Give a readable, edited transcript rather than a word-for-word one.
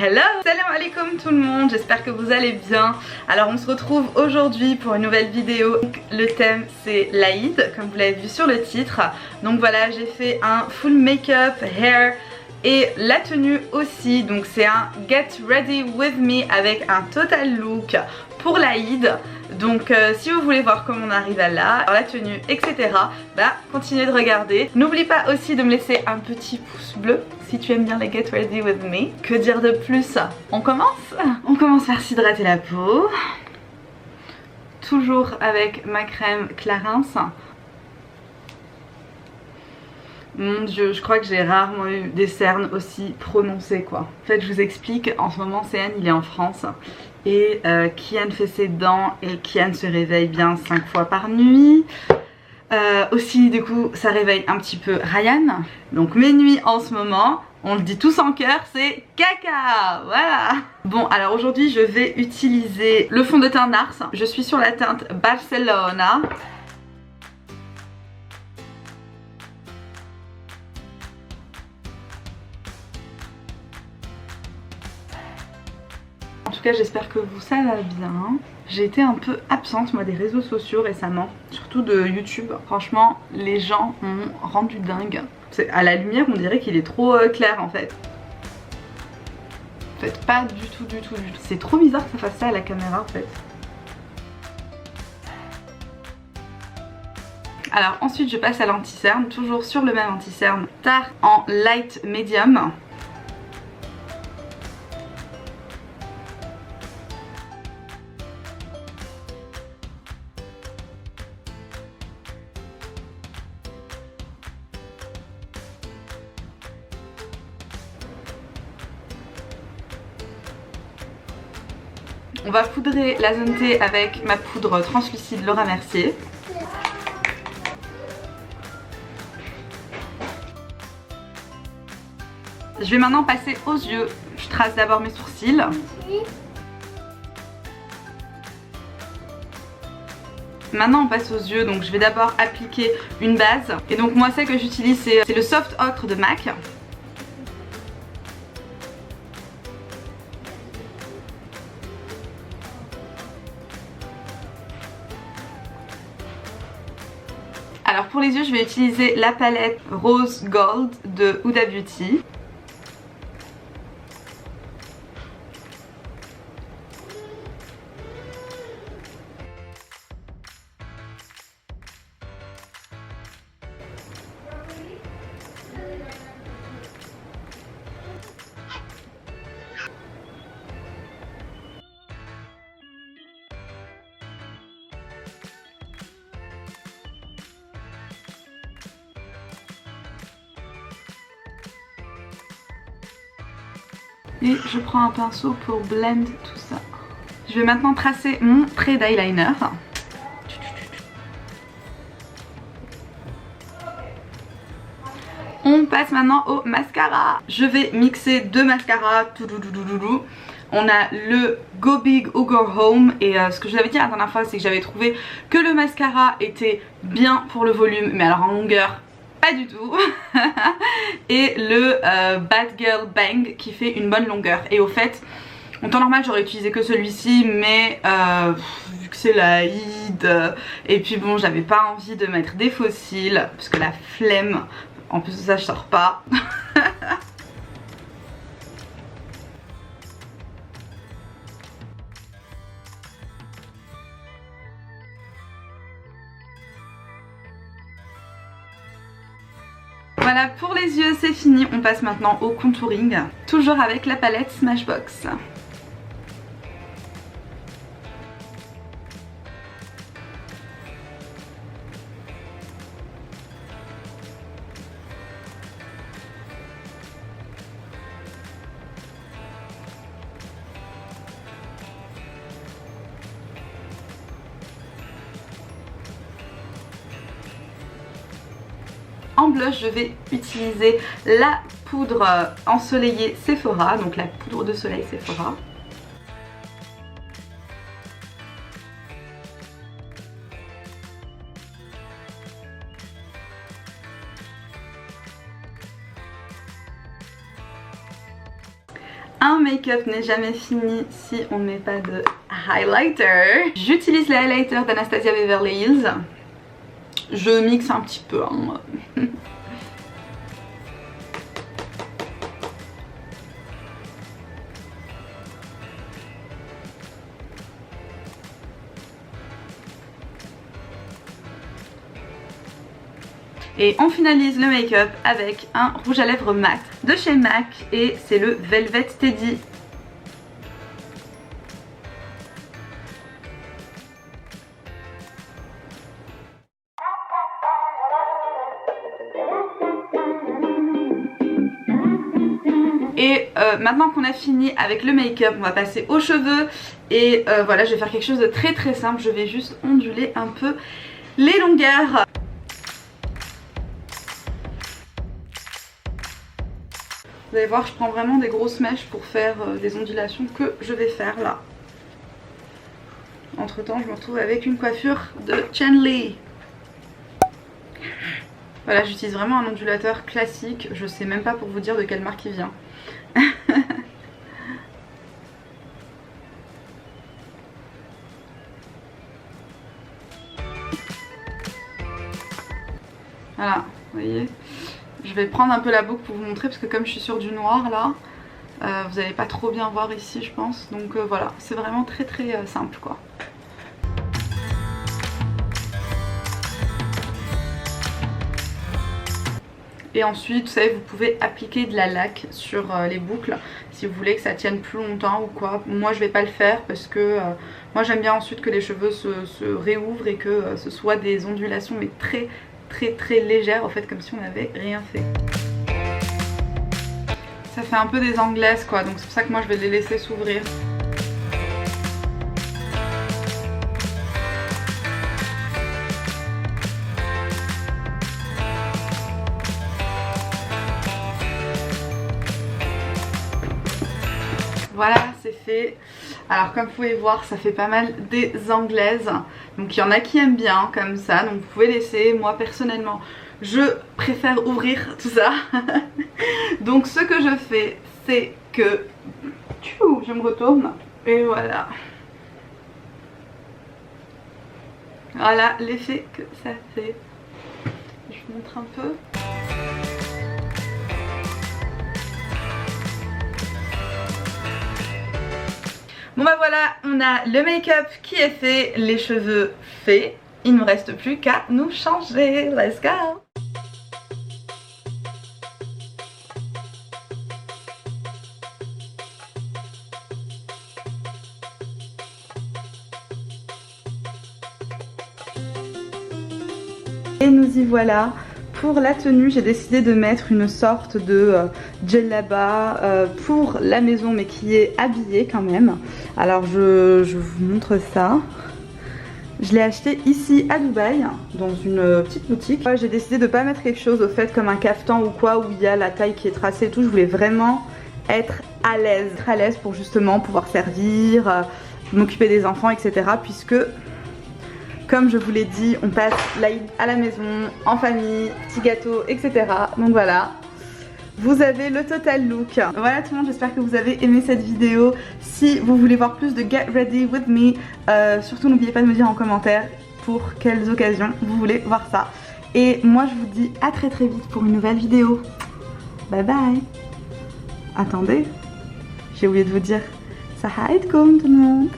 Hello, salam alaikum tout le monde, j'espère que vous allez bien. Alors on se retrouve aujourd'hui pour une nouvelle vidéo. Le thème c'est l'Aïd, comme vous l'avez vu sur le titre. Donc voilà, j'ai fait un full make-up, hair et la tenue aussi. Donc c'est un get ready with me avec un total look pour l'Aïd. Donc si vous voulez voir comment on arrive à là, la tenue, etc. Bah continuez de regarder. N'oublie pas aussi de me laisser un petit pouce bleu si tu aimes bien les Get Ready With Me. Que dire de plus? On commence? On commence par s'hydrater la peau. Toujours avec ma crème Clarins. Mon dieu, je crois que j'ai rarement eu des cernes aussi prononcées quoi. En fait je vous explique, en ce moment Céan il est en France et Kian fait ses dents et Kian se réveille bien 5 fois par nuit. Aussi du coup ça réveille un petit peu Ryan. Donc mes nuits en ce moment, on le dit tous en cœur, c'est caca. Voilà. Bon alors aujourd'hui je vais utiliser le fond de teint Nars. Je suis sur la teinte Barcelona. En tout cas j'espère que vous ça va bien. J'ai été un peu absente moi des réseaux sociaux récemment, surtout de YouTube. Franchement les gens m'ont rendu dingue. À la lumière on dirait qu'il est trop clair en fait. En fait pas du tout. C'est trop bizarre que ça fasse ça à la caméra en fait. Alors ensuite je passe à l'anti-cerne, toujours sur le même anti-cerne, Tarte en light medium. On va poudrer la zone T avec ma poudre translucide Laura Mercier. Je vais maintenant passer aux yeux. Je trace d'abord mes sourcils. Maintenant on passe aux yeux, donc je vais d'abord appliquer une base. Et donc moi celle que j'utilise c'est le Soft Ocre de MAC. Alors pour les yeux je vais utiliser la palette Rose Gold de Huda Beauty. Et je prends un pinceau pour blend tout ça. Je vais maintenant tracer mon trait d'eyeliner. On passe maintenant au mascara. Je vais mixer deux mascaras. On a le Go Big Ugo Home et ce que je vous avais dit la dernière fois c'est que j'avais trouvé que le mascara était bien pour le volume mais alors en longueur pas du tout. Et le Bad Girl Bang qui fait une bonne longueur. Et au fait en temps normal j'aurais utilisé que celui-ci mais vu que c'est l'Aïd et puis bon j'avais pas envie de mettre des faux cils parce que la flemme, en plus de ça je sors pas. Voilà pour les yeux c'est fini, on passe maintenant au contouring. Toujours avec la palette Smashbox. En blush je vais utiliser la poudre ensoleillée Sephora, donc la poudre de soleil Sephora. Un make-up n'est jamais fini si on ne met pas de highlighter. J'utilise les highlighters d'Anastasia Beverly Hills. Je mixe un petit peu. Hein. Et on finalise le make-up avec un rouge à lèvres mat de chez MAC et c'est le Velvet Teddy. Et maintenant qu'on a fini avec le make-up, on va passer aux cheveux. Et voilà, je vais faire quelque chose de très très simple. Je vais juste onduler un peu les longueurs. Vous allez voir, je prends vraiment des grosses mèches pour faire des ondulations que je vais faire là. Entre temps, je me retrouve avec une coiffure de Chen Li. Voilà, j'utilise vraiment un ondulateur classique. Je sais même pas pour vous dire de quelle marque il vient. Voilà, vous voyez. Je vais prendre un peu la boucle pour vous montrer parce que comme je suis sur du noir là, vous n'allez pas trop bien voir ici je pense. Donc voilà, c'est vraiment très très simple quoi. Et ensuite, vous savez, vous pouvez appliquer de la laque sur les boucles si vous voulez que ça tienne plus longtemps ou quoi. Moi je vais pas le faire parce que moi j'aime bien ensuite que les cheveux se réouvrent et que ce soit des ondulations mais très très légère en fait, comme si on n'avait rien fait. Ça fait un peu des anglaises quoi, donc c'est pour ça que moi je vais les laisser s'ouvrir. Voilà, c'est fait. Alors comme vous pouvez voir, ça fait pas mal des anglaises. Donc il y en a qui aiment bien comme ça, donc vous pouvez laisser. Moi personnellement, je préfère ouvrir tout ça. Donc ce que je fais, c'est que je me retourne et voilà. Voilà l'effet que ça fait. Je vous montre un peu. Bon bah voilà, on a le make-up qui est fait, les cheveux faits. Il ne nous reste plus qu'à nous changer. Let's go! Et nous y voilà. Pour la tenue, j'ai décidé de mettre une sorte de djellaba pour la maison mais qui est habillée quand même. Alors je vous montre ça. Je l'ai acheté ici à Dubaï dans une petite boutique. J'ai décidé de ne pas mettre quelque chose au fait comme un caftan ou quoi où il y a la taille qui est tracée et tout. Je voulais vraiment être à l'aise pour justement pouvoir servir, m'occuper des enfants etc. Puisque comme je vous l'ai dit, on passe l'Aïd à la maison, en famille, petit gâteau, etc. Donc voilà, vous avez le total look. Voilà tout le monde, j'espère que vous avez aimé cette vidéo. Si vous voulez voir plus de Get Ready With Me, surtout n'oubliez pas de me dire en commentaire pour quelles occasions vous voulez voir ça. Et moi je vous dis à très très vite pour une nouvelle vidéo. Bye bye. Attendez, j'ai oublié de vous dire, ça tout le monde.